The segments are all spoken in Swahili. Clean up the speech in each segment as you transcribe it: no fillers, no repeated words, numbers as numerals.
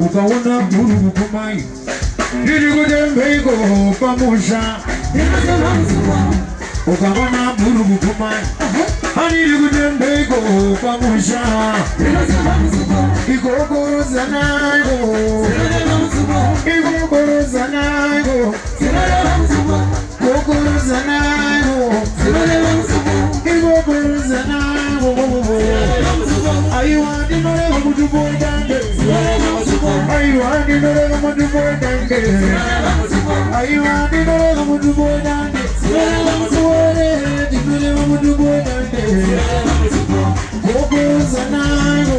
ukaona buru kumai ili kudembeko pamusha ukaona buru kumai ili kudembeko pamusha ikokoro zanago ikokoro zanago ikokoro zanago ikokoro zanago I want to know how to boy dance. I want to know how to boy dance. I want to know how to boy dance. Kokoro Sanago,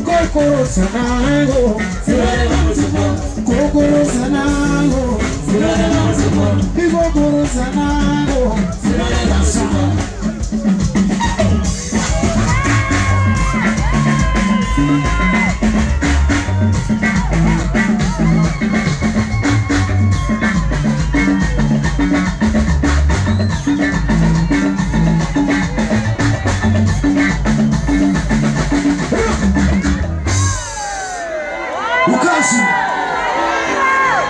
Kokoro Sanago, Kokoro Sanago, Kokoro Sanago.